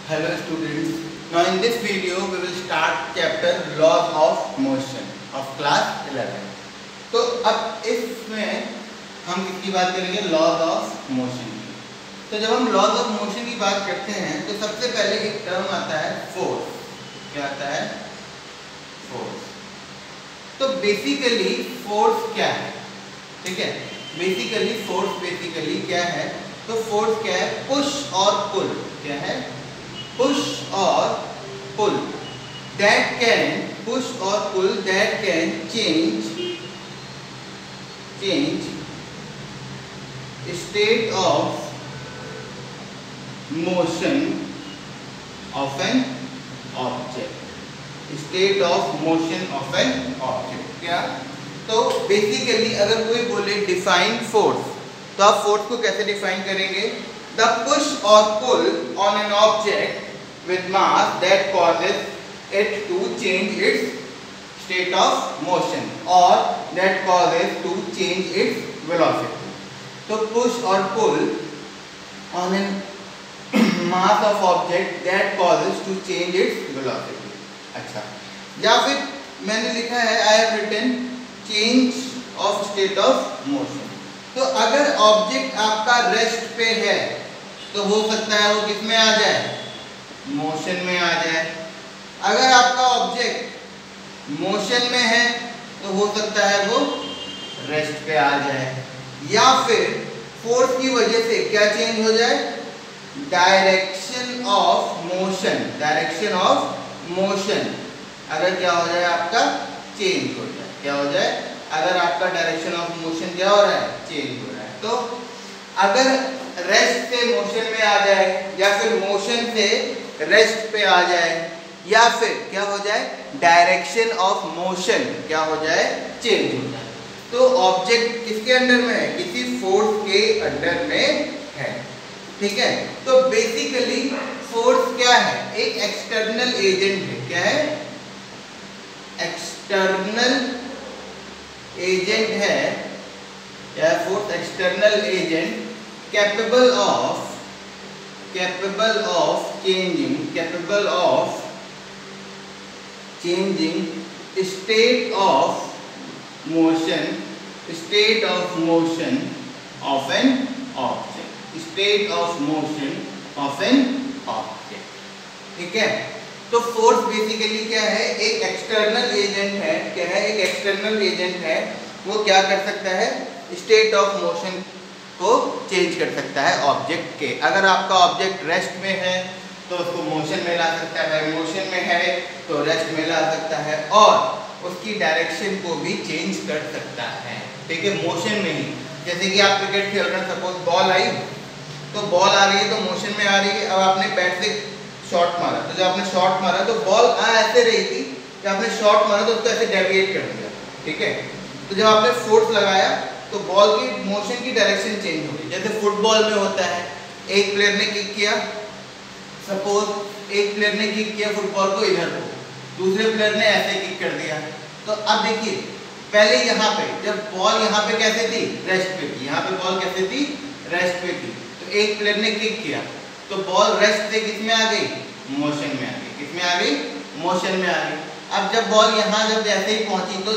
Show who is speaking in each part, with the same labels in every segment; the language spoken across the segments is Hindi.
Speaker 1: Hello students. Now in this video we will start chapter laws of motion of class 11. तो अब इसमें हम किसकी बात करेंगे? लॉज ऑफ मोशन की। तो जब हम लॉज ऑफ मोशन की बात करते हैं तो सबसे पहले एक टर्म आता है फोर्स। क्या आता है? फोर्स। तो बेसिकली फोर्स क्या है? ठीक है, बेसिकली फोर्स क्या है? तो फोर्स क्या है? पुश और पुल। क्या है? पुश और पुल। That can push or pull that can change state of motion of an object. State of motion of an object. क्या? तो बेसिकली अगर कोई बोले डिफाइन फोर्स, तो आप फोर्स को कैसे डिफाइन करेंगे? The push or pull on an object with mass that causes it to change its state of motion or that causes to change its velocity. तो push or pull on a mass of object that causes to change its velocity. अच्छा, या फिर मैंने लिखा है I have written change of state of motion. तो अगर ऑब्जेक्ट आपका रेस्ट पे है तो हो सकता है वो किस में आ जाए? मोशन में आ जाए। अगर आपका ऑब्जेक्ट मोशन में है तो हो सकता है वो रेस्ट पे आ जाए, या फिर फोर्स की वजह से क्या चेंज हो जाए? Direction of motion. Direction of motion अगर क्या हो जाए? आपका चेंज हो जाए। क्या हो जाए? अगर आपका डायरेक्शन ऑफ मोशन क्या हो रहा है? चेंज हो रहा है। तो अगर रेस्ट से मोशन में आ जाए, या फिर मोशन से रेस्ट पे आ जाए, या फिर क्या हो जाए? डायरेक्शन ऑफ मोशन क्या हो जाए? चेंज हो जाए। तो ऑब्जेक्ट किसके अंडर में है? किसी फोर्स के अंडर में है। ठीक है, तो बेसिकली फोर्स क्या है? एक एक्सटर्नल एजेंट है। क्या है? एक्सटर्नल एजेंट है। या force external agent capable of changing state of motion of an object. ठीक है, तो फोर्स बेसिकली क्या है? एक एक्सटर्नल एजेंट है। क्या है? एक एक्सटर्नल एजेंट है। वो क्या कर सकता है? स्टेट ऑफ मोशन को चेंज कर सकता है ऑब्जेक्ट के। अगर आपका ऑब्जेक्ट रेस्ट में है तो उसको मोशन में ला सकता है, मोशन में है तो रेस्ट में ला सकता है, और उसकी डायरेक्शन को भी चेंज कर सकता है। ठीक है, मोशन में ही। जैसे कि आप क्रिकेट खेल रहे हैं, सपोज बॉल आई, तो बॉल आ रही है तो मोशन में आ रही है। अब आपने बैट से शॉट मारा, तो जब आपने शॉट मारा तो बॉल ऐसे रही थी कि आपने शॉट मारा तो उसको ऐसे डेविएट कर दिया। ठीक है, तो जब आपने फोर्स लगाया तो बॉल की मोशन की डायरेक्शन चेंज हो गई। जैसे फुटबॉल में होता है, एक प्लेयर ने किक किया, सपोज एक प्लेयर ने किक किया फुटबॉल को इधर को, दूसरे प्लेयर ने ऐसे किक कर दिया। तो अब देखिए, पहले यहाँ पे जब बॉल यहाँ पे कैसे थी? रेस्ट पे थी। यहाँ पे बॉल कैसे थी? रेस्ट पे थी। तो एक प्लेयर ने किक किया तो बॉल रेस्ट से किस में आ गई? मोशन में आ गई। किस में आ गई? मोशन में आ गई। अब जब बॉल यहाँ जब जैसे ही पहुंची तो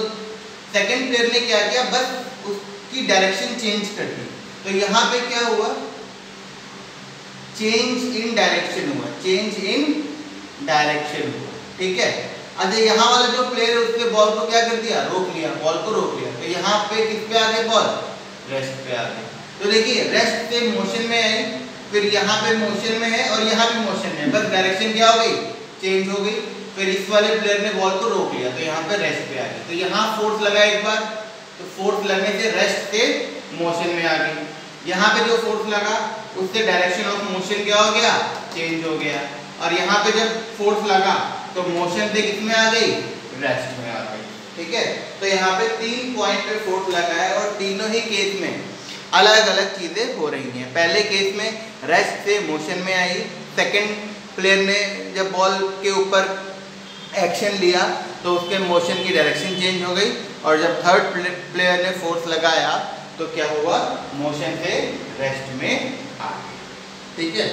Speaker 1: सेकेंड प्लेयर ने क्या किया? बस की डायरेक्शन चेंज कर दी। तो यहाँ पे क्या हुआ? चेंज इन डायरेक्शन हुआ। चेंज इन डायरेक्शन हुआ। ठीक है, अच्छा यहाँ वाला जो प्लेयर है उसने बॉल को क्या कर दिया? रोक लिया, बॉल को रोक लिया। तो यहाँ पे किस पे आ गई बॉल? रेस्ट पे आ गई। तो देखिए, रेस्ट से मोशन में आई, फिर यहाँ पे मोशन में है और यहाँ भी मोशन में है, बस डायरेक्शन क्या हो गई? चेंज हो गई। फिर इस वाले प्लेयर ने बॉल को रोक लिया तो यहाँ पे रेस्ट पे आ गई। तो यहाँ फोर्स लगा एक बार, तो फोर्स लगने से रेस्ट से मोशन में आ गई। यहाँ पे जो फोर्स लगा उससे डायरेक्शन ऑफ मोशन क्या हो गया? चेंज हो गया। और यहाँ पे जब फोर्स लगा तो मोशन से किस में आ गई? रेस्ट में आ गई। ठीक है, तो यहाँ पे 3 पॉइंट पे फोर्स लगा है और तीनों ही केस में अलग अलग चीजें हो रही हैं। पहले केस में रेस्ट से मोशन में आई, सेकंड प्लेयर ने जब बॉल के ऊपर एक्शन लिया तो उसके मोशन की डायरेक्शन चेंज हो गई, और जब थर्ड प्लेयर ने फोर्स लगाया तो क्या हुआ? मोशन से रेस्ट में आ गई। ठीक है,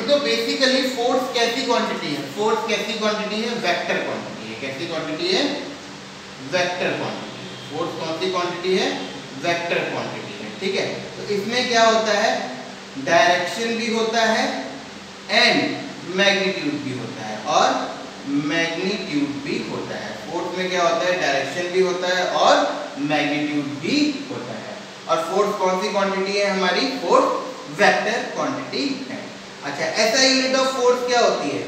Speaker 1: तो बेसिकली फोर्स कैसी क्वांटिटी है? फोर्स कैसी क्वांटिटी है? वेक्टर क्वांटिटी है। कैसी क्वांटिटी है? Vector quantity. फोर्स कौन सी क्वांटिटी है? वेक्टर क्वांटिटी है। ठीक है, तो इसमें क्या होता है? डायरेक्शन भी होता है एंड मैग्नीट्यूड भी होता है, और मैग्नीट्यूड भी होता है। फोर्स में क्या होता है? डायरेक्शन भी होता है और मैग्नीट्यूड भी होता है। और फोर्स कौन सी क्वांटिटी है हमारी? फोर्स वेक्टर क्वांटिटी है। अच्छा, एसआई यूनिट ऑफ फोर्स क्या होती है?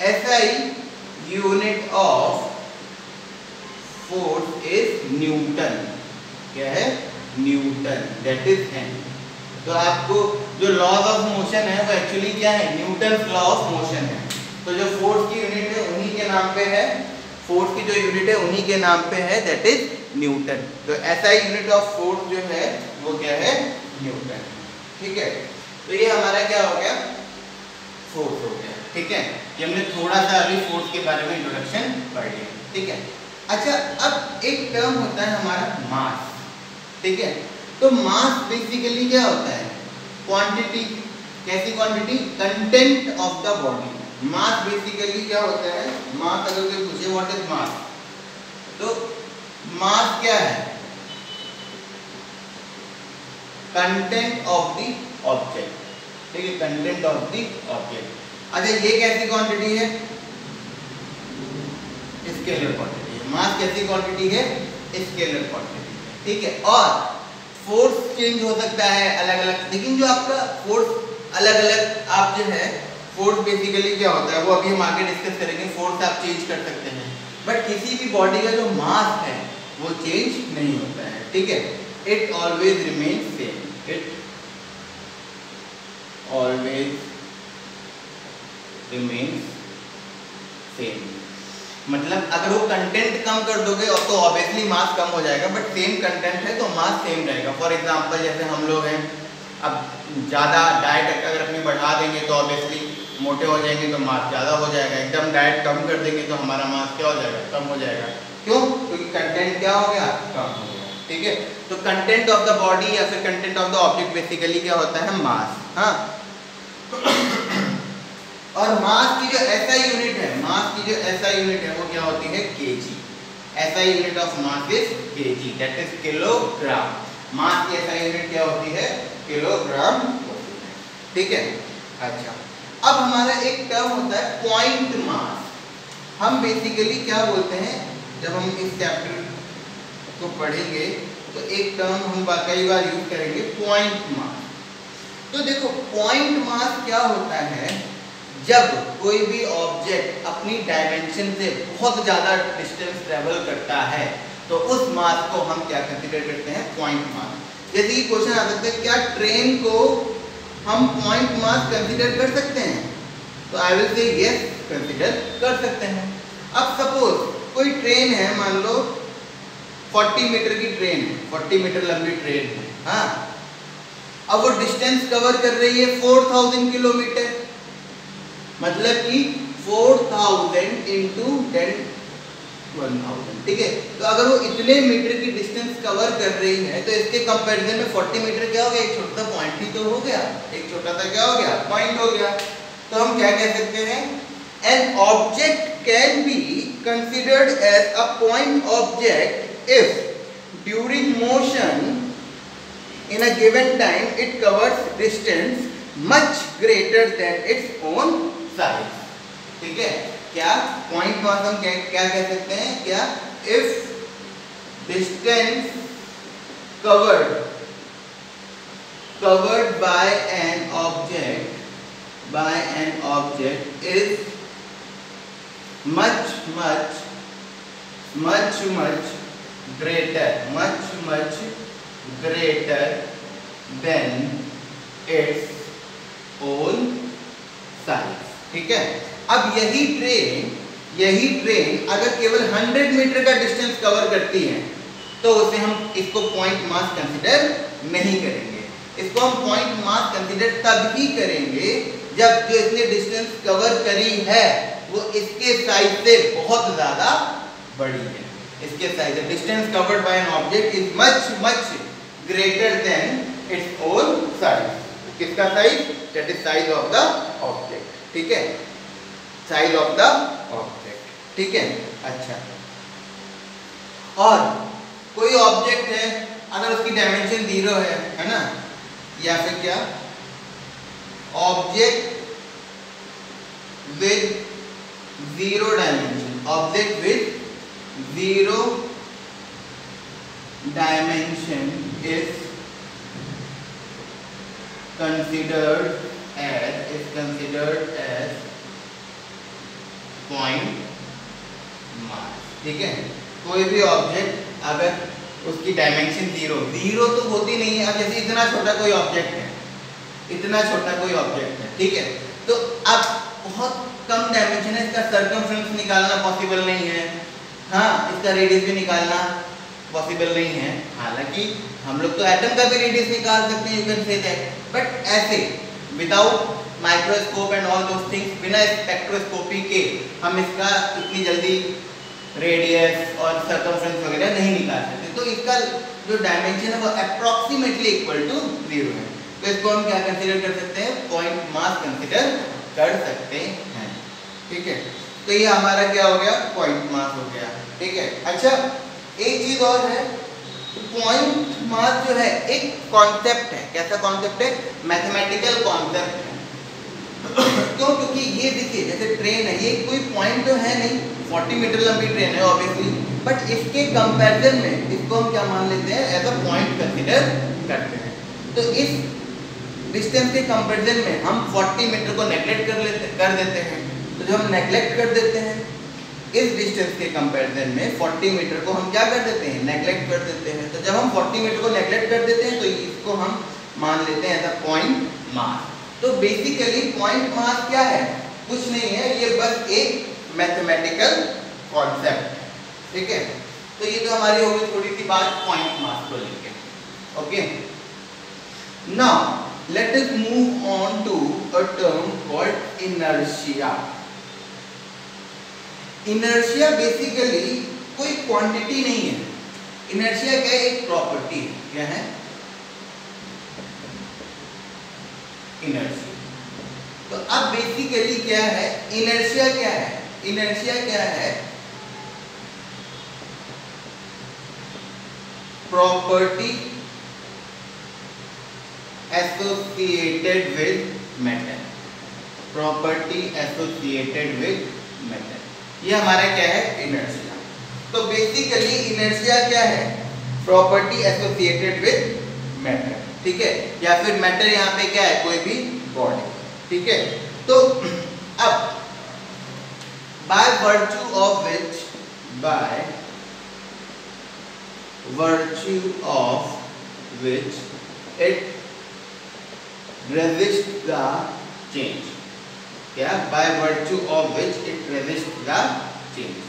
Speaker 1: SI unit of force is Newton. क्या है? Newton, that is an. तो आपको जो लॉज ऑफ मोशन है वो एक्चुअली क्या है? न्यूटन लॉ ऑफ मोशन है। तो जो फोर्स की यूनिट है उन्हीं के नाम पे है, फोर्स की जो यूनिट है उन्हीं के नाम पे है, दैट इज न्यूटन। तो एसआई यूनिट ऑफ फोर्स जो है वो क्या है? न्यूटन। ठीक है, तो ये हमारा क्या हो गया? फोर्स हो गया। ठीक है, ये हमने थोड़ा सा अभी फोर्स के बारे में इंट्रोडक्शन पढ़ लिया। ठीक है, अच्छा, अब एक टर्म होता है हमारा मास। ठीक है, तो मास बेसिकली क्या होता है? क्वांटिटी। कैसी quantity? Content of the body. Mass basically क्या होता है? मास, अगर कोई पूछे व्हाट इज मास, तो मास क्या है? Content of the object. ठीक है, कंटेंट ऑफ द ऑब्जेक्ट। अच्छा, ये कैसी क्वांटिटी है? स्केलर क्वांटिटी है। मास कैसी क्वांटिटी है? Scalar quantity. ठीक है, और फोर्स चेंज हो सकता है अलग अलग, लेकिन जो आपका फोर्स अलग अलग आप जो है, फोर्स बेसिकली क्या होता है वो अभी हम आगे डिस्कस करेंगे। फोर्स आप चेंज कर सकते हैं, बट किसी भी बॉडी का जो मास है वो चेंज नहीं होता है। ठीक है, it always remains same. It always remains same. मतलब अगर वो कंटेंट कम कर दोगे तो ऑब्वियसली मास कम हो जाएगा, बट सेम कंटेंट है तो मास सेम रहेगा। फॉर एग्जांपल जैसे हम लोग हैं, अब ज़्यादा डाइट अगर अपनी बढ़ा देंगे तो ऑब्वियसली मोटे हो जाएंगे तो मास ज़्यादा हो जाएगा। एकदम डाइट कम कर देंगे तो हमारा मास क्या हो जाएगा? कम हो जाएगा। क्यों? क्योंकि कंटेंट क्या हो गया? कम हो गया। ठीक है, तो कंटेंट ऑफ द बॉडी या फिर content of the object basically क्या होता है? मास। हाँ, और मास की जो एसआई यूनिट है, मास की जो एसआई यूनिट है वो क्या होती है? KG. SI unit of mass is KG, that is kilogram. Mass की एसआई यूनिट क्या होती है? किलोग्राम होती है। ठीक है, अच्छा, अब हमारा एक टर्म होता है पॉइंट मास। हम बेसिकली क्या बोलते हैं, जब हम इस चैप्टर को पढ़ेंगे तो एक टर्म हम कई बार यूज करेंगे, पॉइंट मास। तो देखो, पॉइंट मास क्या होता है? जब कोई भी ऑब्जेक्ट अपनी डायमेंशन से बहुत ज़्यादा डिस्टेंस ट्रेवल करता है तो उस मास को हम क्या कंसीडर करते हैं? Point mass. जैसे कि क्वेश्चन आ सकता है, क्या ट्रेन को हम पॉइंट मास कंसीडर कर सकते हैं? तो I will say yes, consider कर सकते हैं। अब सपोज कोई ट्रेन है, मान लो 40 मीटर की ट्रेन है, 40 मीटर लंबी ट्रेन है। हाँ, अब वो डिस्टेंस कवर कर रही है 4000 किलोमीटर, मतलब कि 4000 इंटू 1000। ठीक है, तो अगर वो इतने मीटर की डिस्टेंस कवर कर रही है तो इसके कंपैरिजन में 40 मीटर क्या हो गया? एक छोटा सा पॉइंट ही तो हो गया। एक छोटा सा क्या हो गया? पॉइंट हो गया। तो हम क्या कह सकते हैं? An object can be considered as a point object if during motion in a given time it covers distance much greater than its own size. ठीक है, क्या पॉइंट मास हम क्या कह सकते हैं? क्या? if distance covered by an object is much greater than its own size। ठीक है, अब यही ट्रेन अगर केवल 100 मीटर का डिस्टेंस कवर करती है तो उसे हम इसको पॉइंट मास कंसीडर नहीं करेंगे। इसको हम पॉइंट मास कंसीडर तब ही करेंगे जब जो इसने डिस्टेंस कवर करी है वो इसके साइज से बहुत ज्यादा बड़ी है। इसके size, distance covered by an object is much greater than its own size. किसका size? That is size of the object, ठीक है, साइज ऑफ द ऑब्जेक्ट, ठीक है। अच्छा, और कोई ऑब्जेक्ट है, अगर उसकी डायमेंशन 0 है ना, या फिर क्या, object with 0 dimension, object with 0 dimension is considered as point mass, ठीक है। कोई भी ऑब्जेक्ट अगर उसकी डायमेंशन 0 तो होती नहीं है, अब जैसे इतना छोटा कोई ऑब्जेक्ट है, इतना छोटा कोई ऑब्जेक्ट है, ठीक है, तो अब बहुत कम डायमेंशन है, इसका सर्कमफ्रेंस निकालना पॉसिबल नहीं है, हाँ, इसका रेडियस भी निकालना पॉसिबल नहीं है। हालांकि हम लोग तो एटम का भी रेडियस निकाल सकते हैं, you can say that, but ऐसे without microscope and all those things, बिना स्पेक्ट्रोस्कोपी के हम इसका इतनी जल्दी रेडियस और सर्कमफ्रेंस वगैरह नहीं निकाल सकते। तो इसका जो डायमेंशन है वो अप्रॉक्सीमेटली इक्वल टू 0 है, तो इसको हम क्या कंसीडर कर सकते हैं? पॉइंट मास कंसीडर कर सकते हैं, ठीक है। तो ये हमारा क्या हो गया? पॉइंट मास हो गया, ठीक है। अच्छा, एक चीज और है, पॉइंट मास जो है एक कॉन्सेप्ट है। कैसा कॉन्सेप्ट है? मैथमेटिकल कॉन्सेप्ट है। क्यों? क्योंकि ये देखिए, जैसे ट्रेन है, ये कोई पॉइंट तो है नहीं, 40 मीटर लंबी ट्रेन है ऑब्वियसली, बट इसके कंपैरिजन में इसको हम क्या मान लेते हैं? एज अ पॉइंट कंसीडर करते हैं। तो इस डिस्टेंस के कंपैरिजन में हम 40 मीटर को नेग्लेक्ट कर देते हैं। तो जब हम नेग्लेक्ट कर देते हैं इस डिस्टेंस के कंपैरिजन में 40 मीटर को हम क्या कर देते हैं? नेग्लेक्ट कर देते हैं। तो जब हम 40 मीटर को नेग्लेक्ट कर देते हैं तो इसको हम मान लेते हैं एज अ पॉइंट मास। तो बेसिकली पॉइंट मास क्या है? कुछ नहीं है, ये बस एक मैथमेटिकल कॉन्सेप्ट है, ठीक है। तो ये तो हमारी होगी थोड़ी सी बात पॉइंट मास को लेके। Okay, now let us move on to a term called inertia. Inertia basically कोई क्वांटिटी नहीं है। इनर्शिया क्या है? एक प्रॉपर्टी है। क्या है? इनर्शिया। तो अब बेसिकली क्या है इनर्शिया? क्या है इनर्शिया? क्या है? Property associated with matter. Property associated with matter, ये हमारा क्या है? इनर्शिया। तो बेसिकली इनर्शिया क्या है? प्रॉपर्टी एसोसिएटेड विद मैटर, ठीक है। या फिर मैटर यहाँ पे क्या है? कोई भी बॉडी, ठीक है। तो अब by virtue of which it resists the change। क्या? by virtue of which it resists the change।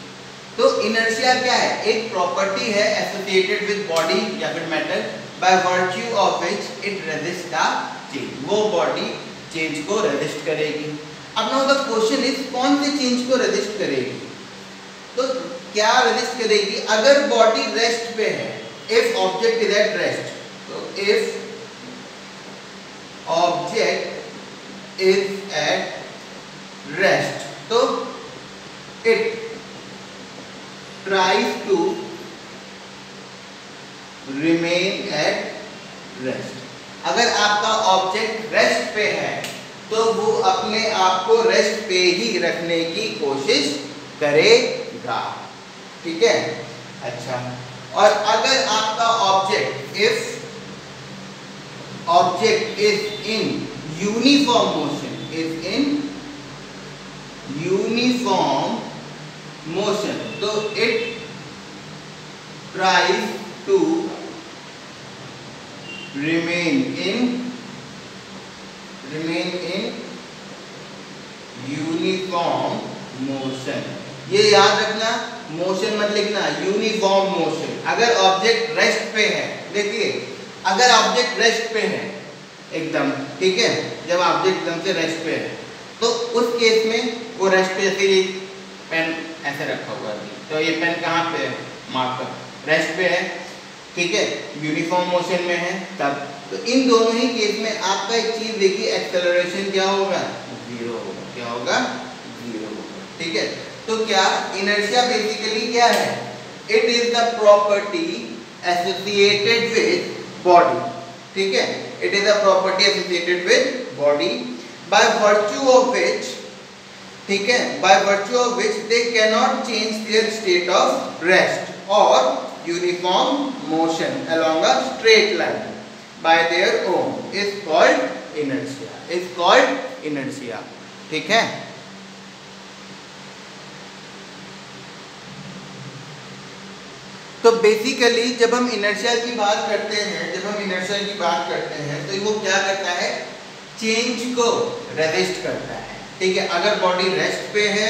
Speaker 1: तो इनर्शिया क्या है? एक प्रॉपर्टी है एसोसिएटेड विद बॉडी या फिर matter, by virtue of which it resists the change। वो बॉडी चेंज को रेजिस्ट करेगी। अब नाउ द क्वेश्चन इज, कौन से चेंज को रेजिस्ट करेगी? तो क्या रेजिस्ट करेगी? अगर बॉडी रेस्ट पे है, if object is at rest, तो if object is at rest, तो it tries to remain at rest. अगर आपका ऑब्जेक्ट रेस्ट पे है तो वो अपने आप को रेस्ट पे ही रखने की कोशिश करेगा, ठीक है। अच्छा, और अगर आपका object, if object is in uniform motion, is in uniform motion, तो it tries to remain in uniform motion। ये याद रखना, मोशन मत लिखना, यूनिफॉर्म मोशन। अगर ऑब्जेक्ट रेस्ट पे है, देखिए अगर ऑब्जेक्ट रेस्ट पे है एकदम, ठीक है, जब ऑब्जेक्ट एकदम से रेस्ट पे है तो उस केस में वो रेस्ट पे, जैसे ये पेन ऐसे रखा हुआ है, तो ये पेन कहाँ पे है? मार्कर रेस्ट पे है, ठीक है, यूनिफॉर्म मोशन में है, तब तो इन दोनों ही केस में आपका एक चीज देखिए, एक्सेलरेशन क्या होगा, जीरो होगा। क्या होगा, जीरो होगा। ठीक है, तो क्या इनर्शिया बेसिकली क्या है, it is the property associated with body. ठीक है, it is a property associated with body by virtue of which, ठीक है, by virtue of which they can not change their state of rest और uniform motion along a straight line by their own is called inertia, is called inertia. ठीक है, तो बेसिकली जब हम इनर्शिया की बात करते हैं, तो वो क्या करता है, चेंज को रेजिस्ट करता है। ठीक है, अगर बॉडी रेस्ट पे है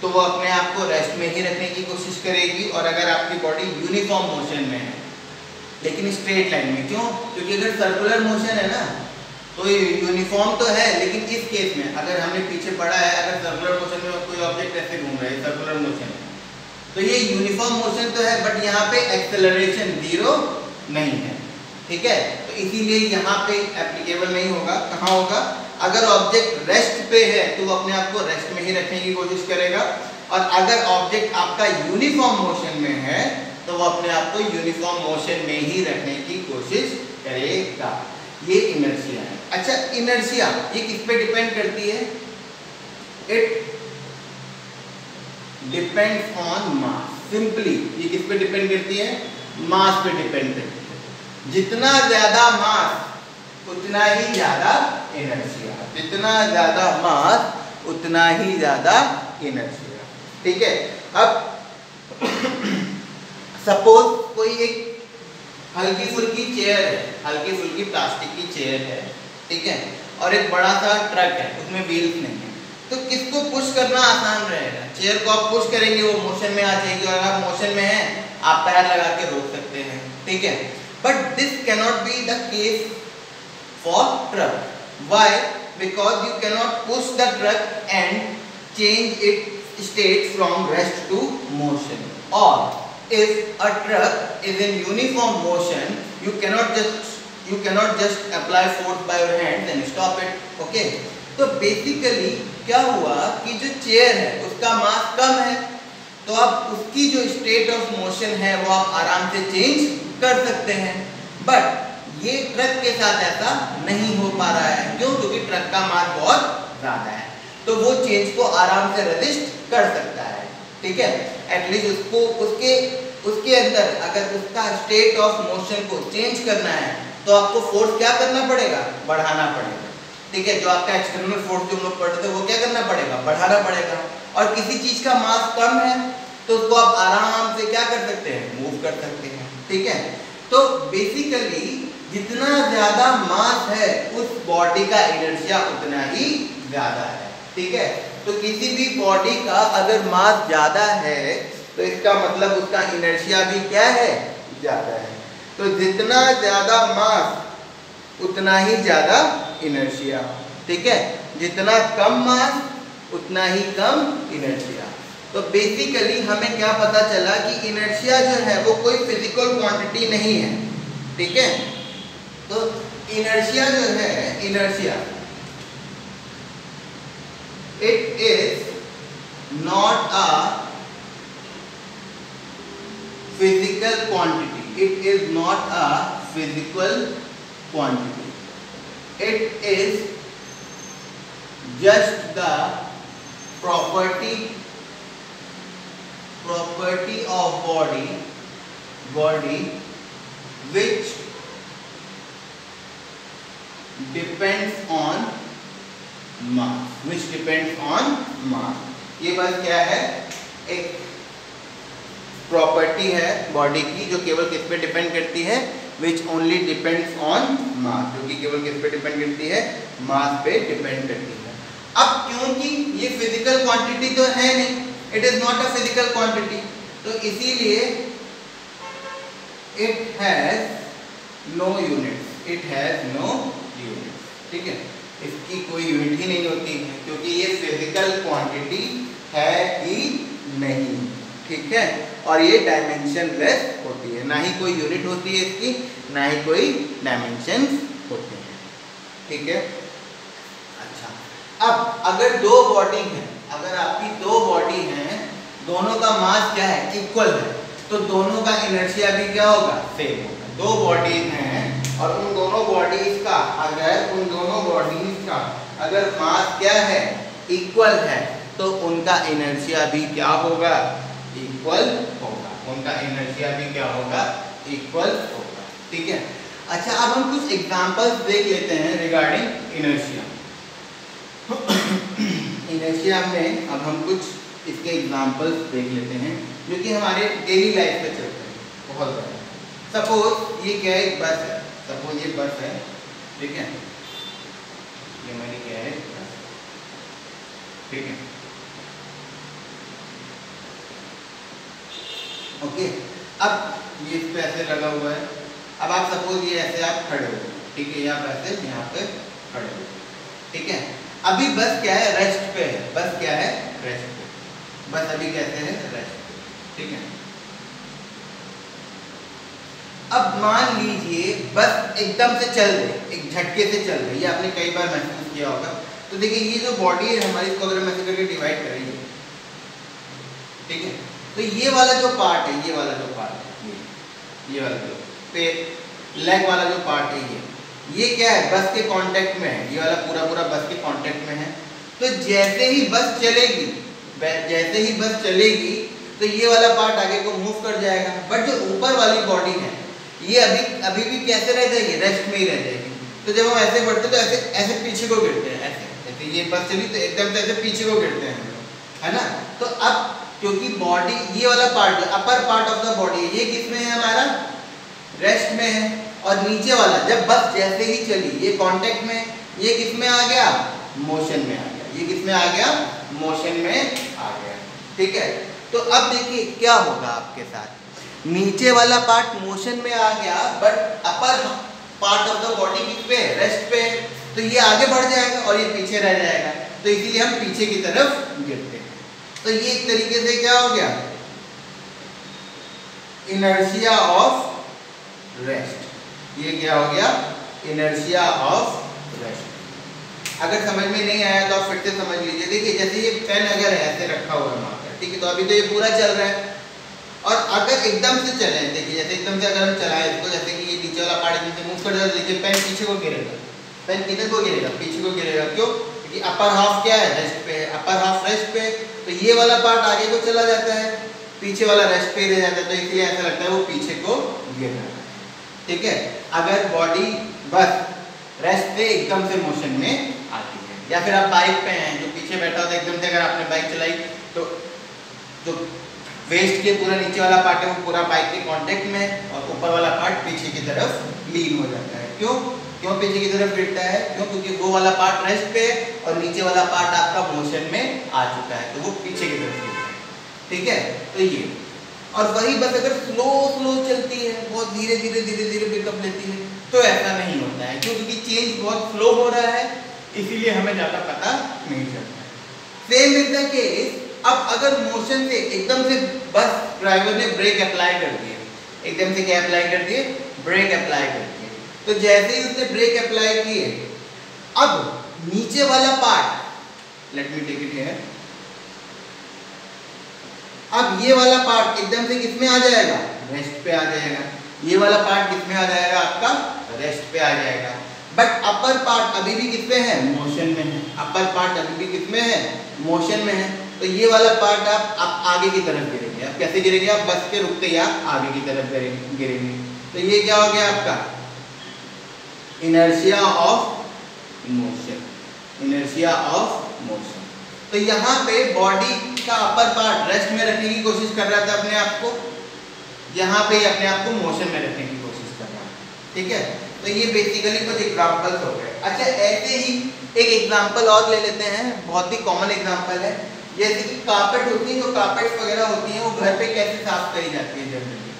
Speaker 1: तो वो अपने आप को रेस्ट में ही रखने की कोशिश करेगी, और अगर आपकी बॉडी यूनिफॉर्म मोशन में है लेकिन स्ट्रेट लाइन में, क्यों, क्योंकि अगर सर्कुलर मोशन है ना तो यूनिफॉर्म तो है, लेकिन इस केस में अगर हमने पीछे पढ़ा है, अगर सर्कुलर मोशन में कोई ऑब्जेक्ट ऐसे घूम रहा है सर्कुलर मोशन में, तो ये यूनिफॉर्म मोशन तो है, बट यहाँ पे एक्सेलरेशन जीरो नहीं है। ठीक है, तो इसीलिए यहाँ पे एप्लीकेबल नहीं होगा। कहाँ होगा, अगर ऑब्जेक्ट रेस्ट पे है तो वो अपने आप को रेस्ट में ही रखने की कोशिश करेगा, और अगर ऑब्जेक्ट आपका यूनिफॉर्म मोशन में है तो वो अपने आप को यूनिफॉर्म मोशन में ही रखने की कोशिश करेगा। ये इनर्शिया है। अच्छा, इनर्शिया ये किस पे डिपेंड करती है, it depends on mass. Simply ये किस पे डिपेंड करती है, मास पे डिपेंड करती है। जितना ज्यादा मास उतना ही ज्यादा इनर्शिया, जितना ज्यादा मास उतना ही ज्यादा इनर्शिया। ठीक है, अब सपोज कोई एक हल्की फुल्की चेयर है, हल्की फुल्की प्लास्टिक की चेयर है, ठीक है, और एक बड़ा सा ट्रक है, उसमें व्हील्स नहीं है, तो किसको पुश करना आसान रहेगा, चेयर को आप पुश करेंगे वो मोशन में आ जाएगी, और अगर मोशन में है आप पैर लगा के रोक सकते हैं। ठीक है, but this cannot be the case for truck. Why, because you cannot push the truck and change it state from rest to motion, और if a truck is in uniform motion, you cannot just apply force by your hands and stop it. Okay, तो बेसिकली क्या हुआ कि जो चेयर है उसका मास कम है, तो आप उसकी जो स्टेट ऑफ मोशन है वो आप आराम से चेंज कर सकते हैं, बट ये ट्रक के साथ ऐसा नहीं हो पा रहा है। क्यों, क्योंकि ट्रक का मास बहुत ज्यादा है, तो वो चेंज को आराम से रेजिस्ट कर सकता है। ठीक है, एटलीस्ट उसको उसके अंदर अगर उसका स्टेट ऑफ मोशन को चेंज करना है तो आपको फोर्स क्या करना पड़ेगा, बढ़ाना पड़ेगा। ठीक है, जो आपका एक्सटर्नल फोर्स जो हम लोग पढ़ते थे वो क्या करना पड़ेगा, बढ़ाना पड़ेगा। और किसी चीज का मास कम है तो उसको आप आराम से क्या कर सकते हैं, मूव कर सकते हैं। ठीक है, तो बेसिकली जितना ज्यादा मास है उस बॉडी का इनर्शिया उतना ही ज्यादा है। ठीक है, तो किसी भी बॉडी का अगर मास ज्यादा है तो इसका मतलब उसका इनर्शिया भी क्या है, ज्यादा है। तो जितना ज्यादा मास उतना ही ज्यादा इनर्शिया। ठीक है, जितना कम मास उतना ही कम इनर्शिया। तो बेसिकली हमें क्या पता चला कि इनर्शिया जो है वो कोई फिजिकल क्वांटिटी नहीं है। ठीक है, तो इनर्शिया जो है, inertia it is not a physical quantity, it is not a physical quantity, it is just the property of body which depends on mass, which depends on mass। ये बस क्या है, एक प्रॉपर्टी है बॉडी की जो केवल किस पे डिपेंड करती है, which only depends on mass, जो कि केवल किस पे डिपेंड करती है, मास पे डिपेंड करती है। अब क्योंकि ये फिजिकल क्वांटिटी तो है नहीं, it is not a physical quantity, तो इसीलिए it has no units, it has no units. ठीक है, इसकी कोई यूनिट ही नहीं होती है क्योंकि ये फिजिकल क्वांटिटी है ही नहीं। ठीक है, और ये डायमेंशनलेस होती है, ना ही कोई यूनिट होती है इसकी, ना ही कोई डायमेंशन होते हैं। ठीक है, अच्छा अब अगर दो बॉडी हैं, अगर आपकी दो बॉडी हैं, दोनों का मास क्या है, इक्वल है, तो दोनों का इनर्शिया भी क्या होगा, सेम होगा। दो बॉडीज हैं और उन दोनों बॉडीज का अगर मास क्या है, इक्वल है, तो उनका इनर्शिया भी क्या होगा, इक्वल होगा। उनका इनर्शिया भी क्या होगा, इक्वल होगा। ठीक है, अच्छा अब हम कुछ एग्जांपल्स देख लेते हैं रिगार्डिंग इनर्शिया। इनर्शिया में अब हम कुछ इसके एग्जांपल्स देख लेते हैं जो कि हमारे डेली लाइफ में चलते हैं बहुत ज़्यादा। सपोज ये क्या है, एक बस है, सपोज ये बस है, ठीक है, ये हमारी क्या है, बस, ठीक है, ओके। अब ये इस पे ऐसे लगा हुआ है, अब आप सपोज ये ऐसे आप खड़े हो, ठीक है, आप ऐसे यहाँ पे खड़े हो, ठीक है। अभी बस क्या है, रेस्ट पे है, बस क्या है, रेस्ट पे, बस अभी कैसे है, रेस्ट पे, ठीक है। अब मान लीजिए बस एकदम से चल रही, एक झटके से चल रही है, आपने कई बार महसूस किया होगा। तो देखिए ये जो बॉडी है हमारी, इसको अगर हम ऐसे करके डिवाइड करेंगे, ठीक है, तो ये वाला जो पार्ट है, ये वाला जो पार्ट है, ये वाला जो पे लेग वाला जो पार्ट है, ये क्या है, बस के कांटेक्ट में है, ये वाला पूरा पूरा बस के कांटेक्ट में है। तो जैसे ही बस चलेगी, जैसे ही बस चलेगी तो ये वाला पार्ट आगे को मूव कर जाएगा, बट जो ऊपर वाली बॉडी है ये अभी भी कैसे रह जाएगी, रेस्ट में ही रह जाएगी। तो जब हम ऐसे बढ़ते तो ऐसे ऐसे पीछे को गिरते हैं, ऐसे ये बस चली तो एकदम से ऐसे पीछे को गिरते हैं, है ना। तो अब क्योंकि बॉडी, ये वाला part, upper part of the body, ये किस में है, हमारा रेस्ट में है, और नीचे वाला जब बस जैसे ही चली, ये कांटेक्ट में, ये किस में आ गया, मोशन में आ गया, ये किस में आ गया, मोशन में आ गया। ठीक है, तो अब देखिए क्या होगा आपके साथ, नीचे वाला पार्ट मोशन में आ गया, but upper part of the body किस पे, रेस्ट पे, तो ये आगे बढ़ जाएगा और ये पीछे रह जाएगा, तो इसीलिए हम पीछे की तरफ गिरते हैं। तो ये एक तरीके से क्या हो गया, इनर्शिया ऑफ रेस्ट। ये क्या हो गया, इनर्शिया ऑफ रेस्ट। अगर समझ में नहीं आया तो आप फिर से समझ लीजिए। देखिए जैसे ये पेन अगर है ऐसे रखा हुआ है वहां पर, ठीक है, तो अभी तो ये पूरा चल रहा है, और अगर एकदम से चले, देखिए जैसे एकदम से अगर हम चलाएं इसको, जैसे कि ये नीचे वाला पार्ट नीचे मूव कर जाए, देखिए पेन पीछे को गिरेगा, पेन किधर को गिरेगा, पीछे को गिरेगा। क्यों, क्योंकि अपर हाफ क्या है, रेस्ट पे है, अपर हाफ रेस्ट पे, तो ये वाला पार्ट आगे को चला जाता है, पीछे वाला रेस्ट पे रह जाता है, तो इसलिए ऐसा लगता है वो पीछे को गिर रहा है। ठीक है, अगर बॉडी बस रेस्ट पे एकदम से मोशन में आती है, या फिर आप बाइक पे हैं, जो पीछे बैठा होता है एकदम से अगर आपने बाइक चलाई तो जो वेस्ट के पूरा नीचे वाला पार्ट है वो पूरा बाइक के कांटेक्ट में, और ऊपर वाला पार्ट पीछे की तरफ लीन हो जाता है। क्यों क्यों पीछे की तरफ गिरता है, क्यों, क्योंकि वो वाला पार्ट रेस्ट पे और नीचे वाला पार्ट आपका मोशन में आ चुका है, तो वो पीछे की तरफ गिरता है। ठीक है, तो ये, और वही बस अगर स्लो स्लो चलती है, बहुत धीरे धीरे पिकअप लेती है, तो ऐसा नहीं होता है, क्योंकि चेंज बहुत स्लो हो रहा है, इसीलिए हमें ज़्यादा पता नहीं चलता है। सेम इज द केस, अब अगर मोशन से एकदम से बस ड्राइवर ने ब्रेक अप्लाई कर दिए, एकदम से क्या अप्लाई कर दिए, ब्रेक अप्लाई कर दिए, तो जैसे ही उसने ब्रेक अप्लाई किए, अब नीचे वाला part, let me take it here, अब ये वाला पार्ट एकदम से किसमें आ जाएगा, रेस्ट पे आ जाएगा, ये वाला पार्ट किसमें आ जाएगा, आपका रेस्ट पे आ जाएगा, बट अपर पार्ट अभी भी किसमें है, मोशन में है, अपर पार्ट अभी भी किसमें है, मोशन में है, तो ये वाला पार्ट आप आगे की तरफ गिरेंगे। आप कैसे गिरेंगे, आप बस के रुकते ही आप आगे की तरफ गिरेंगे, तो ये क्या हो गया आपका, inertia of motion, inertia of motion. तो यहाँ पे बॉडी का अपर पार्ट रेस्ट में रखने की कोशिश कर रहा था अपने आप को, यहाँ पे अपने आप को मोशन में रखने की कोशिश कर रहा है। ठीक है, तो ये बेसिकली कुछ एग्जांपल्स हो गए। अच्छा, ऐसे ही एक एग्जांपल और ले लेते हैं, बहुत ही कॉमन एग्जांपल है, जैसे कि कार्पेट होती है, जो कार्पेट वगैरह होती है वो घर पे कैसे साफ करी जाती है जनरली।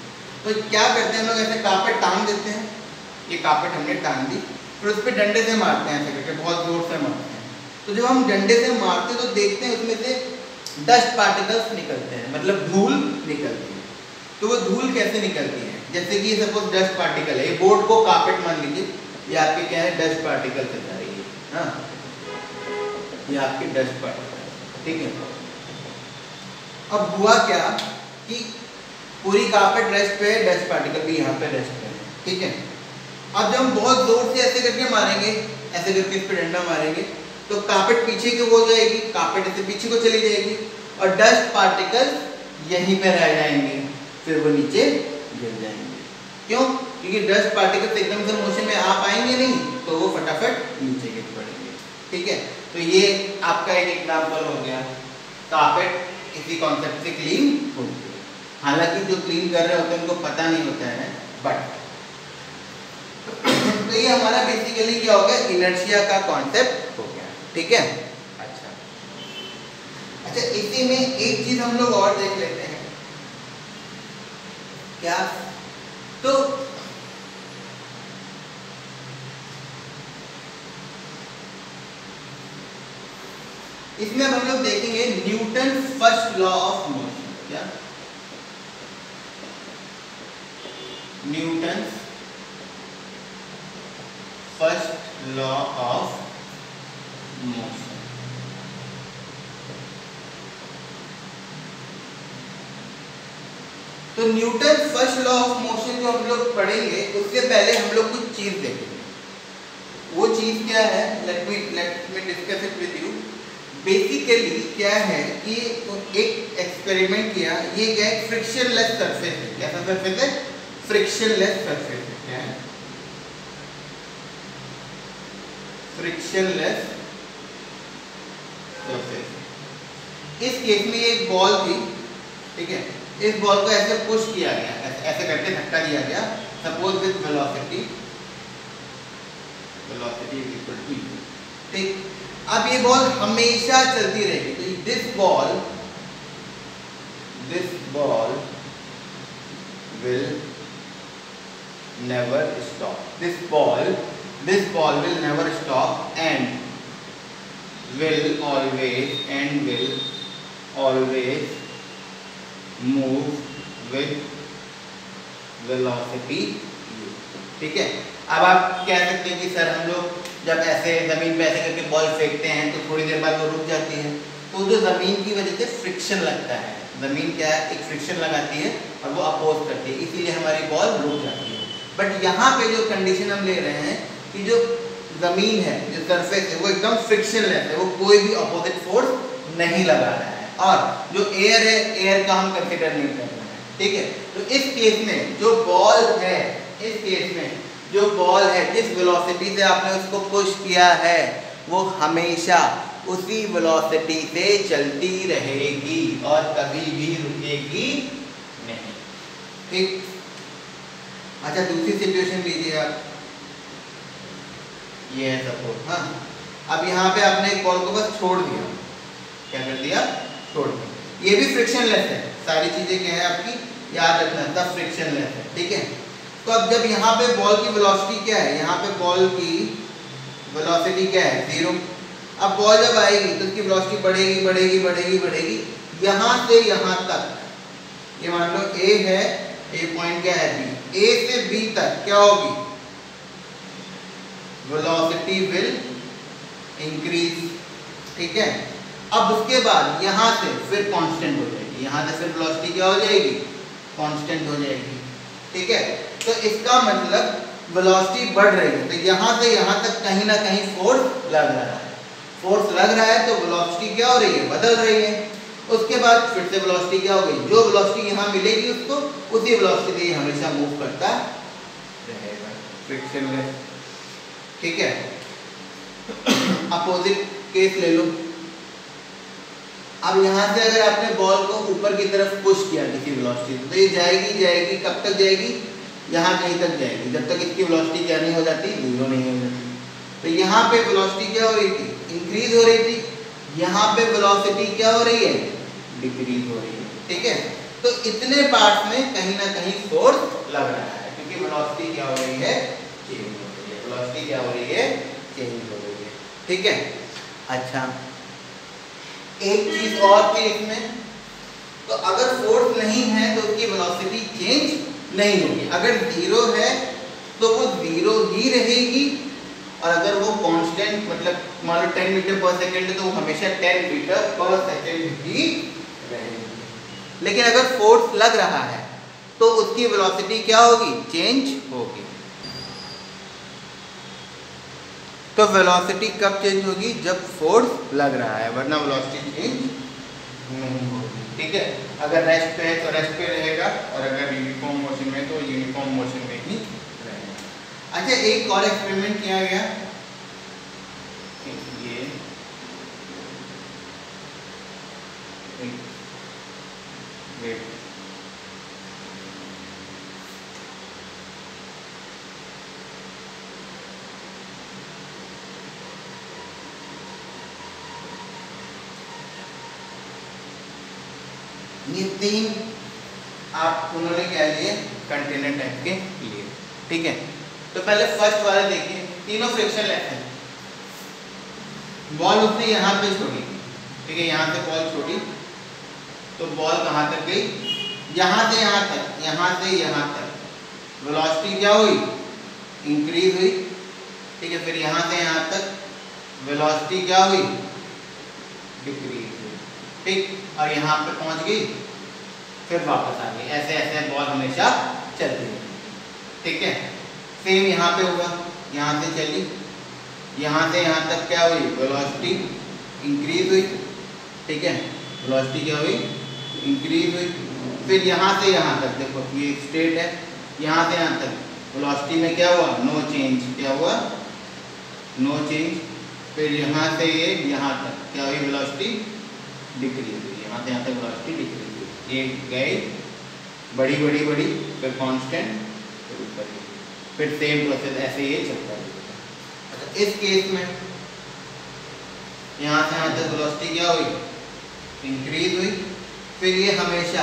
Speaker 1: तो क्या करते हैं लोग, ऐसे कार्पेट टांग देते हैं, ये कार्पेट हमने टांग दी, फिर उस पर डंडे से मारते हैं, ऐसे करके बहुत जोर से मारते हैं। तो जब हम डंडे से मारते हैं तो देखते हैं उसमें से डस्ट पार्टिकल्स निकलते हैं, मतलब धूल निकलती है। तो वो धूल कैसे निकलती है, जैसे कि सपोज डस्ट पार्टिकल है, ये बोर्ड को कार्पेट मान लीजिए, ये आपके क्या है, डस्ट पार्टिकल से जा रही है। हाँ, ये आपके डस्ट पार्टिकल, ठीक है। अब हुआ क्या कि पूरी कारपेट रेस्ट पे है, डस्ट पार्टिकल भी यहाँ पे रेस्ट पे है, ठीक है। अब जब हम बहुत जोर से ऐसे करके मारेंगे, ऐसे करके इस पे डंडा मारेंगे, तो कारपेट पीछे की हो जाएगी, कारपेट ऐसे पीछे को चली जाएगी और डस्ट पार्टिकल यहीं पे रह जाएंगे, फिर वो नीचे गिर जाएंगे। क्यों? क्योंकि डस्ट पार्टिकल एकदम से मोशन में आ पाएंगे नहीं, तो वो फटाफट नीचे गिर पड़ेंगे, ठीक है। तो ये आपका एक एग्जाम्पल हो गया, कारपेट इसी कॉन्सेप्ट से क्लीन होती है। हालांकि जो क्लीन कर रहे होते हैं उनको पता नहीं होता है, बट तो ये हमारा बेसिकली क्या हो गया, इनर्शिया का कॉन्सेप्ट हो गया, ठीक है। अच्छा, इसी में एक चीज हम लोग और देख लेते हैं, क्या? तो इसमें हम लोग देखेंगे Newton first law of motion. क्या? Newton first law of motion. तो Newton first law of motion जो हम लोग पढ़ेंगे, उससे पहले हम लोग कुछ चीज देखेंगे। वो चीज क्या है? Let me discuss it with you. Basically क्या है कि एक एक्सपेरिमेंट किया, ये क्या है, फ्रिक्शनलेस सरफेस है। कैसा सरफेस है? फ्रिक्शनलेस सरफेस है। क्या है? Frictionless surface. इस केस में एक बॉल थी, ठीक है। इस बॉल को ऐसे पुश किया गया, ऐसे करके धक्का दिया गया, suppose with velocity is equal to, ठीक। अब ये बॉल हमेशा चलती रहेगी, तो this ball will never stop, this ball will never stop and will always move with velocity u, ठीक है। अब आप कह सकते हैं कि सर हम लोग जब ऐसे जमीन पे ऐसे करके बॉल फेंकते हैं तो थोड़ी देर बाद वो रुक जाती है, तो जो जमीन की वजह से फ्रिक्शन लगता है, जमीन क्या है, एक फ्रिक्शन लगाती है और वो अपोज करती है, इसीलिए हमारी बॉल रुक जाती है। बट यहाँ पे जो कंडीशन हम ले रहे हैं कि जो जमीन है, जो सरफेस है, वो एकदम फ्रिक्शनलेस है, वो कोई भी अपोजिट फोर्स नहीं लगा रहा है, और जो एयर है, एयर का हम कंसीडर नहीं कर रहे हैं, ठीक है। तो इस केस में जो बॉल है, इस केस में जो बॉल है, जिस वेलोसिटी से आपने उसको पुश किया है, वो हमेशा उसी वेलोसिटी से चलती रहेगी और कभी भी रुकेगी नहीं, ठीक। अच्छा, दूसरी सिचुएशन लीजिए आप, ये है सपोज, हाँ। अब यहाँ पे आपने एक बॉल को बस छोड़ दिया, क्या कर दिया? छोड़ दिया। ये भी फ्रिक्शनलेस है, सारी चीजें क्या है आपकी याद रखना, सब फ्रिक्शनलेस है, ठीक है। तो अब जब यहाँ पे बॉल की वेलोसिटी क्या है, यहाँ पे बॉल की वेलोसिटी क्या है? 0। अब बॉल जब आएगी तो उसकी वेलोसिटी बढ़ेगी बढ़ेगी बढ़ेगी बढ़ेगी, यहाँ से यहाँ तक, ये मान लो ए है, ए पॉइंट क्या है बी, ए से बी तक क्या होगी? वेलोसिटी विल इंक्रीज, ठीक है। अब उसके बाद यहाँ से फिर कांस्टेंट हो जाएगी, यहाँ से फिर वेलोसिटी क्या हो जाएगी? कांस्टेंट हो जाएगी, ठीक है। तो इसका मतलब वेलोसिटी बढ़ रही है, तो यहाँ से यहाँ तक कहीं ना कहीं फोर्स लग रहा है, फोर्स लग रहा है, तो वेलोसिटी क्या हो रही है? बदल रही है। उसके बाद फिर से वेलोसिटी क्या हो गई? जो वेलोसिटी यहाँ मिलेगी उसको, उसी वेलोसिटी से हमेशा मूव करता रहेगा, फ्रिक्शनलेस, ठीक है। अपोजिट केस ले लो। अब यहाँ से अगर आपने बॉल को ऊपर की तरफ पुश किया किसी वेलोसिटी से, तो ये जाएगी जाएगी, कब तक जाएगी? यहाँ कहीं तक जाएगी, जब तक इसकी वेलोसिटी क्या नहीं हो जाती? 0 नहीं हो जाती। तो यहाँ पे वेलोसिटी क्या हो रही थी? इंक्रीज हो रही थी। यहाँ पे वेलोसिटी क्या हो रही है? डिक्रीज हो रही है, ठीक है। तो इतने पार्ट्स में कहीं ना कहीं फोर्स लग रहा है, क्योंकि वेलोसिटी क्या हो रही है? चेंज हो रही है, वेलोसिटी क्या हो रही है? चेंज हो रही है, ठीक है। अच्छा, एक चीज और थी इसमें, तो अगर फोर्स नहीं है तो उसकी वेलोसिटी चेंज नहीं होगी। अगर 0 है तो वो 0 ही रहेगी, और अगर वो कांस्टेंट मतलब मान लो 10 मीटर पर सेकंड है तो वो हमेशा 10 मीटर पर सेकंड ही रहेगी। लेकिन अगर फोर्स लग रहा है तो उसकी वेलोसिटी क्या होगी, चेंज होगी। तो वेलोसिटी कब चेंज होगी, जब फोर्स लग रहा है, वरना वेलोसिटी चेंज नहीं होगी। ठीक है, अगर रेस्ट पे है तो रेस्ट पे रहेगा, और अगर यूनिफॉर्म मोशन में तो यूनिफॉर्म मोशन में ही रहेगा। अच्छा, एक और एक्सपेरिमेंट किया गया, ये वेट ये 3 आप उन्होंने क्या लिए, कंटेनर टाइप के लिए। ठीक है, तो पहले फर्स्ट वाला देखिए, तीनों फ्रिक्शन लेस है। बॉल उसने यहाँ पे छोड़ी, ठीक है, यहाँ से बॉल छोड़ी तो बॉल कहाँ तक गई, यहाँ से यहाँ तक, यहाँ से यहाँ तक। वेलोसिटी क्या हुई, इंक्रीज हुई। ठीक है, फिर यहाँ से यहाँ तक वेलोसिटी क्या हुई, डिक्रीज हुई। ठीक, और यहाँ पे पहुँच गई, फिर वापस आ गई। ऐसे ऐसे बॉल हमेशा चलती है। ठीक है, सेम यहाँ पे होगा, यहाँ से चली, यहाँ से यहाँ तक क्या हुई, वेलोसिटी इंक्रीज हुई। ठीक है, वेलोसिटी क्या हुई, इंक्रीज हुई। फिर यहाँ से यहाँ तक देखो, ये स्ट्रेट है, यहाँ से यहाँ तक वेलोसिटी में क्या हुआ, नो चेंज। क्या हुआ, नो चेंज। फिर यहाँ से ये यहाँ तक क्या हुई, वेलोसिटी डिक्रीज हुई। यहाँ से यहाँ तक वेलोसिटी डिक्रीज हुई। ये गई बड़ी बड़ी बड़ी, फिर कांस्टेंट, फिर ऊपर, फिर सेम प्रोसेस ऐसे ये चलता है। अच्छा, इस केस में यहाँ से यहाँ तक वेलोसिटी क्या हुई, इंक्रीज हुई। फिर ये हमेशा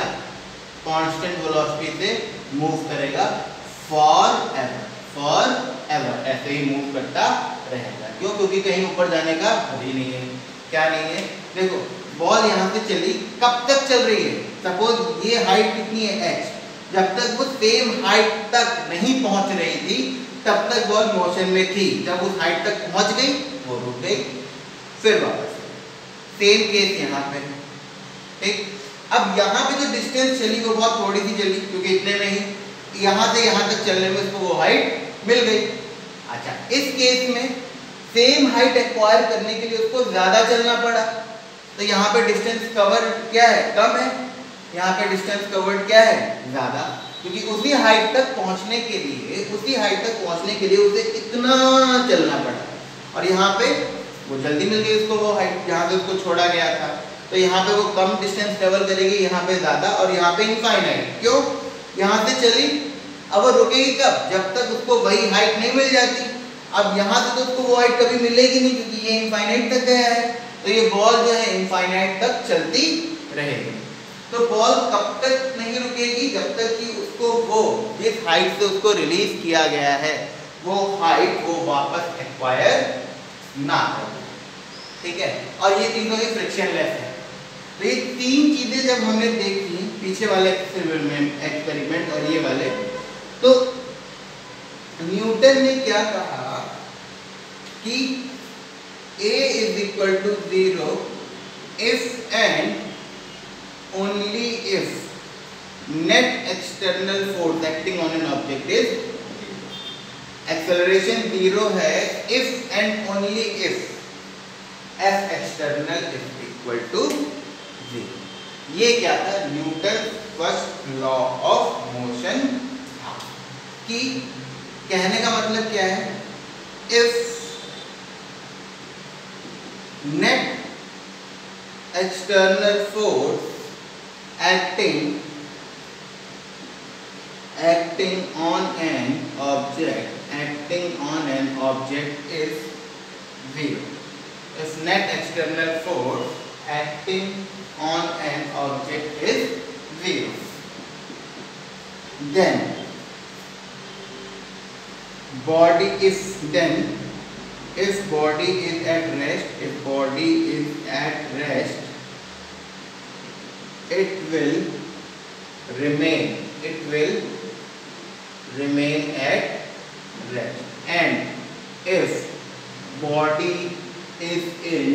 Speaker 1: कांस्टेंट वेलोसिटी से मूव करेगा फॉर एवर, ऐसे ही मूव करता रहेगा। क्यों, क्योंकि कहीं ऊपर जाने का ही नहीं है। क्या नहीं है, देखो बॉल यहाँ से चली, कब तक चल रही है, सपोज ये हाइट कितनी है h, जब तक वो सेम हाइट तक नहीं पहुंच रही थी तब तक बॉल मोशन में थी। जब उस हाइट तक पहुंच गई वो रुक गई, फिर वापस। सेम केस यहाँ पे। ठीक, अब यहाँ पे जो डिस्टेंस चली वो बहुत थोड़ी सी चली, क्योंकि इतने में ही यहाँ से यहाँ तक चलने में उसको वो हाइट मिल गई। अच्छा, इस केस में सेम हाइट एक्वायर करने के लिए उसको ज्यादा चलना पड़ा, तो यहाँ पे डिस्टेंस कवर क्या है, कम है। यहाँ पे डिस्टेंस कवर्ड क्या है, ज्यादा, क्योंकि उसी हाइट तक पहुँचने के लिए उसे इतना चलना पड़ा। और यहाँ पे वो जल्दी मिल गई उसको वो हाइट जहाँ से उसको छोड़ा गया था, तो यहाँ पे वो कम डिस्टेंस ट्रेवल करेगी, यहाँ पे ज्यादा, और यहाँ पे इनफाइनाइट। क्यों, यहाँ से चली, अब वो रुकेगी कब, जब तक उसको वही हाइट नहीं मिल जाती। अब यहाँ से तो उसको वो हाइट कभी मिलेगी नहीं, क्योंकि ये इनफाइनाइट तक गया है, तो ये बॉल जो है इनफाइनाइट तक चलती रहेगी। तो बॉल कब तक नहीं रुकेगी, जब तक कि उसको वो जिस हाइट से उसको रिलीज किया गया है वो हाइट वो वापस एक्वायर ना करे। ठीक है, और ये तीनों ही फ्रिक्शनलेस है। तो ये 3 चीजें जब हमने देखी पीछे वाले एक्सपेरिमेंट और ये वाले, तो न्यूटन ने क्या कहा कि A is equal to 0 if and only if net external force acting on an object is, acceleration 0 है if and only if F external is equal to 0। ये क्या था, Newton first law of motion था। कि कहने का मतलब क्या है, if net external force acting on an object is 0. If net external force acting on an object is 0, then body if body is at rest, it will remain at if body is in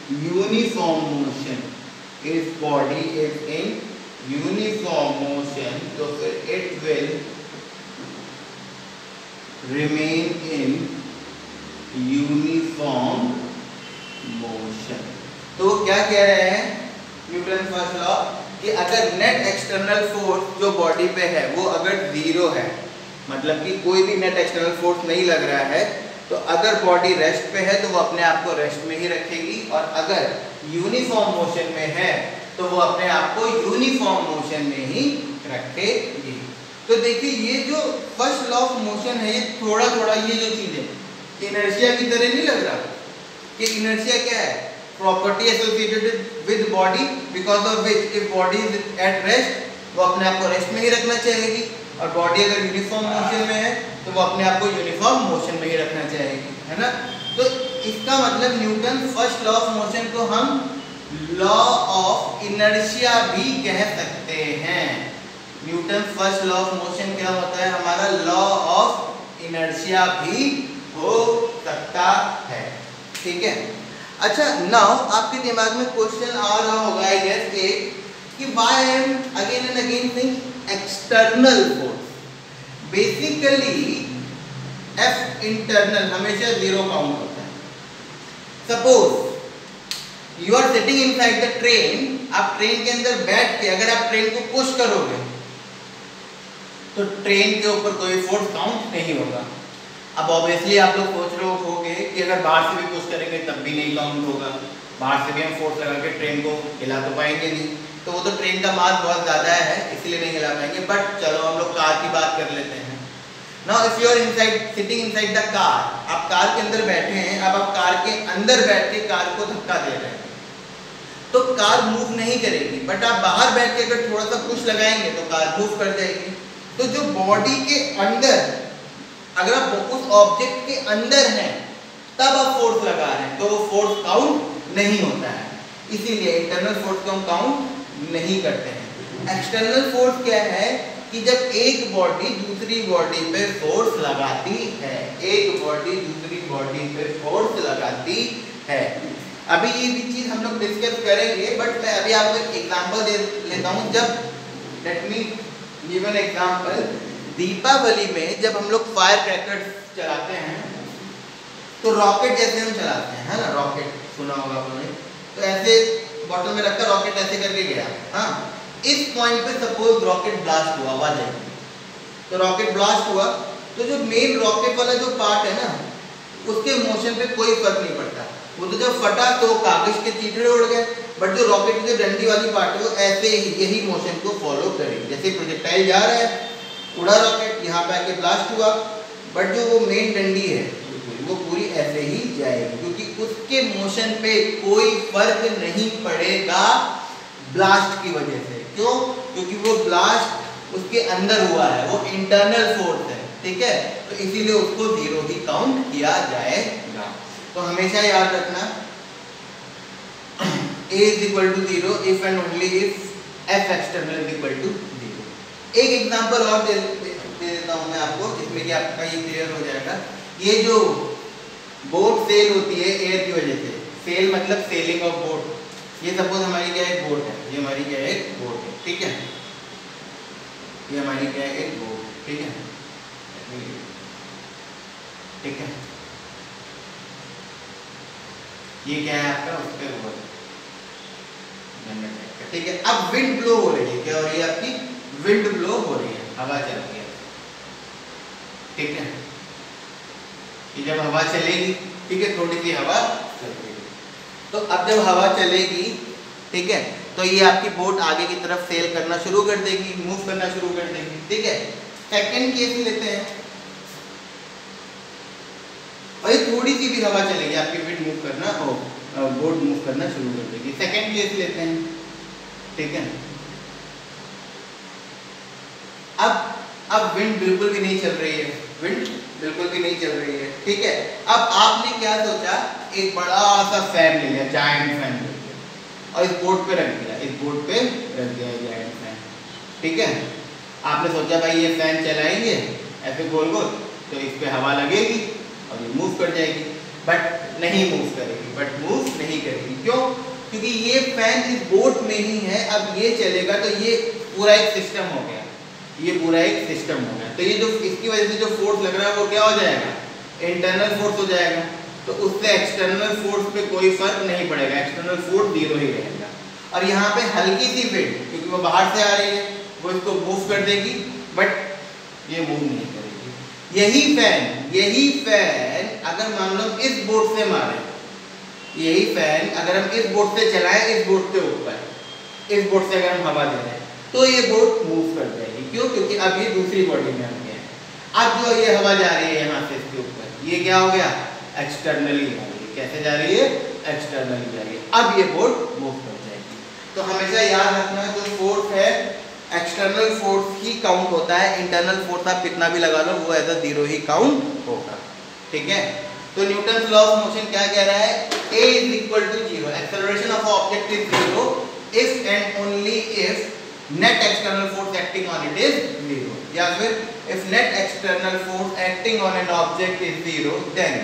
Speaker 1: uniform motion, if body is in uniform motion, तो फिर it will remain in uniform motion. तो क्या कह रहे हैं न्यूटन फर्स्ट लॉ कि अगर नेट एक्सटर्नल फोर्स जो बॉडी पे है वो अगर जीरो है, मतलब कि कोई भी नेट एक्सटर्नल फोर्स नहीं लग रहा है, तो अगर बॉडी रेस्ट पे है तो वो अपने आप को रेस्ट में ही रखेगी, और अगर यूनिफॉर्म मोशन में है तो वो अपने आप को यूनिफॉर्म मोशन में ही रखेगी। तो देखिए ये जो फर्स्ट लॉ ऑफ मोशन है, ये थोड़ा थोड़ा ये जो चीज है इनर्शिया की तरह नहीं लग रहा कि इनर्शिया क्या है, property associated with body because of which if body is at rest वो अपने आप को रेस्ट में ही रखना चाहेगी, और बॉडी अगर यूनिफॉर्म मोशन में है तो वो अपने आप को यूनिफॉर्म मोशन में ही रखना चाहेगी, है ना। तो इसका मतलब Newton first law of motion को हम लॉ ऑफ इनर्शिया भी कह सकते हैं। Newton first law of motion क्या होता है, हमारा लॉ ऑफ इनर्शिया भी हो सकता है, ठीक है। अच्छा, नाउ आपके दिमाग में क्वेश्चन आ रहा होगा आई गेस कि why I am again and again saying external force. Basically F internal हमेशा जीरो काउंट होता है। Suppose you are sitting inside the train, आप ट्रेन के अंदर बैठ के अगर आप ट्रेन को पुश करोगे तो ट्रेन के ऊपर कोई फोर्स काउंट नहीं होगा। अब ऑब्वियसली आप लोग सोच रहे होंगे कि अगर बाहर से भी पुश करेंगे तब भी नहीं काउंट होगा, बाहर से भी हम फोर्स लगा के ट्रेन को हिला तो पाएंगे नहीं, तो वो तो ट्रेन का मास बहुत ज़्यादा है इसलिए नहीं हिला पाएंगे। बट चलो हम लोग कार की बात कर लेते हैं। Now if you are inside sitting inside the car, आप कार के अंदर बैठे हैं, अब आप कार के अंदर बैठ के कार को धक्का दे रहे हैं तो कार मूव नहीं करेगी, बट आप बाहर बैठ के अगर थोड़ा सा पुश लगाएंगे तो कार मूव कर जाएगी। तो जो बॉडी के अंदर अगर आप उस ऑब्जेक्ट के अंदर हैं तब आप फोर्स लगा रहे हैं तो वो फोर्स काउंट नहीं होता है, इसीलिए इंटरनल फोर्स को हम काउंट नहीं करते हैं। एक्सटर्नल फोर्स क्या है कि जब एक बॉडी दूसरी बॉडी पे फोर्स लगाती है, एक बॉडी दूसरी बॉडी पे फोर्स लगाती है। अभी ये भी चीज हम लोग डिस्कस करेंगे, बट मैं अभी आपको एक एग्जांपल दे लेता हूँ। जब let me give an example, Deepawali में जब हम लोग फायर क्रैकर्स चलाते हैं तो रॉकेट जैसे हम चलाते हैं, है ना, रॉकेट सुना होगा आपने, तो ऐसे बॉटल में रखकर रॉकेट ऐसे करके गया, हाँ, इस पॉइंट पे सपोज रॉकेट ब्लास्ट हुआ, आवाज आई, तो रॉकेट ब्लास्ट हुआ तो जो मेन रॉकेट वाला जो पार्ट है ना उसके मोशन पे कोई फर्क नहीं पड़ता, वो तो जब फटा तो कागज के चीथड़े उड़ गए, बट जो रॉकेट की जो डंडी वाली पार्ट है वो ऐसे ही यही मोशन को फॉलो करेगी। जैसे प्रोजेक्टाइल जा रहा है, उड़ा रॉकेट, यहाँ पे आके ब्लास्ट हुआ, बट जो वो मेन डंडी है वो पूरी ऐसे ही जाएगी क्योंकि उसके मोशन पे कोई फर्क नहीं पड़ेगा ब्लास्ट की वजह से। क्यों? क्योंकि वो ब्लास्ट उसके अंदर हुआ है, वो इंटरनल फोर्स है, ठीक है, तो इसीलिए उसको जीरो ही काउंट किया जाएगा। तो हमेशा याद रखना A is equal to 0 if and only if F external is equal to 0। एक एग्जांपल और दे देता हूँ मैं आपको जिसमें कि आपका ये क्लियर हो जाएगा। ये जो बोट सेल होती है एयर की वजह से, सेल मतलब सेलिंग ऑफ बोट, ये सपोज हमारी क्या एक बोट है, ये हमारी क्या एक बोट है, ठीक है, ये हमारी क्या है एक बोट, ठीक है, ठीक है, ये क्या है आपका उस पर बोट, ठीक है। अब विंड ब्लो हो रही है, क्या हो रही है आपकी, विंड ब्लो हो रही है, हवा चल रही है, ठीक है, कि जब हवा चलेगी, ठीक है, थोड़ी सी हवा चलेगी, तो अब जब हवा चलेगी, ठीक है, तो ये आपकी बोट आगे की तरफ सेल करना शुरू कर देगी, मूव करना शुरू कर देगी, ठीक है। सेकंड केस लेते हैं, और ये थोड़ी सी भी हवा चलेगी आपकी विंड मूव करना और बोट मूव करना शुरू कर देगी। सेकंड केस लेते हैं, ठीक है, अब विंड बिल्कुल भी नहीं चल रही है, विंड बिल्कुल भी नहीं चल रही है, ठीक है। अब आपने क्या सोचा, एक बड़ा सा फैन ले लिया, जायंट फैन ले लिया और इस बोट पे रख दिया, इस बोट पे रख दिया जायंट फैन, ठीक है। आपने सोचा भाई ये फैन चलाएंगे ऐसे गोल गोल तो इस पे हवा लगेगी, और ये मूव कर जाएगी, बट नहीं मूव करेगी, बट मूव नहीं करेगी। क्यों? क्योंकि ये फैन इस बोट में ही है। अब ये चलेगा तो ये पूरा एक सिस्टम हो गया, ये पूरा एक सिस्टम हो गया। तो ये जो इसकी वजह से जो फोर्स लग रहा है वो क्या हो जाएगा? इंटरनल फोर्स हो जाएगा। तो उससे एक्सटर्नल फोर्स पे कोई फर्क नहीं पड़ेगा, एक्सटर्नल फोर्स जीरो ही रहेगा। और यहाँ पे हल्की सी विंड, क्योंकि वो बाहर से आ रही है, वो इसको मूव कर देगी, बट ये मूव नहीं करेगी। यही फैन अगर मान लो इस बोर्ड से मारे, यही फैन अगर हम इस बोर्ड से चलाएं, इस बोर्ड के ऊपर, इस बोर्ड से अगर हम हवा दे रहे हैं तो ये बोर्ड मूव कर जाएगी। क्यों? क्योंकि अब ये दूसरी बॉडी में आ गया है। अब जो ये हवा जा रही है यहाँ से इसके ऊपर, ये क्या हो गया? एक्सटर्नली जा रही है। कैसे जा रही है? एक्सटर्नली जा रही है। अब ये बोर्ड मूव कर जाएगी। तो हमेशा याद रखना है, जो फोर्स है एक्सटर्नल फोर्स ही काउंट होता है, इंटरनल फोर्स आप कितना भी लगा लो वो एज अ जीरो ही काउंट होगा। ठीक है? तो न्यूटन लॉ ऑफ मोशन क्या कह रहा है? A is equal to 0, acceleration of object is 0 if and only if net external force acting on it is 0, या फिर if net external force acting on an object is 0, then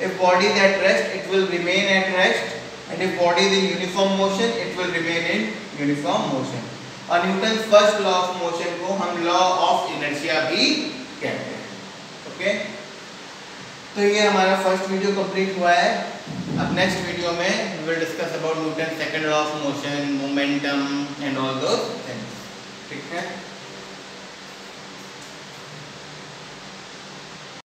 Speaker 1: if body is at rest it will remain at rest, and if body is in uniform motion it will remain in uniform motion। और Newton first law of motion को हम लॉ ऑफ इनर्शिया भी कहते हैं। ओके, तो ये हमारा फर्स्ट वीडियो कंप्लीट हुआ है। अब नेक्स्ट वीडियो में we will discuss about Newton's second law of motion, momentum and all those things। ठीक है।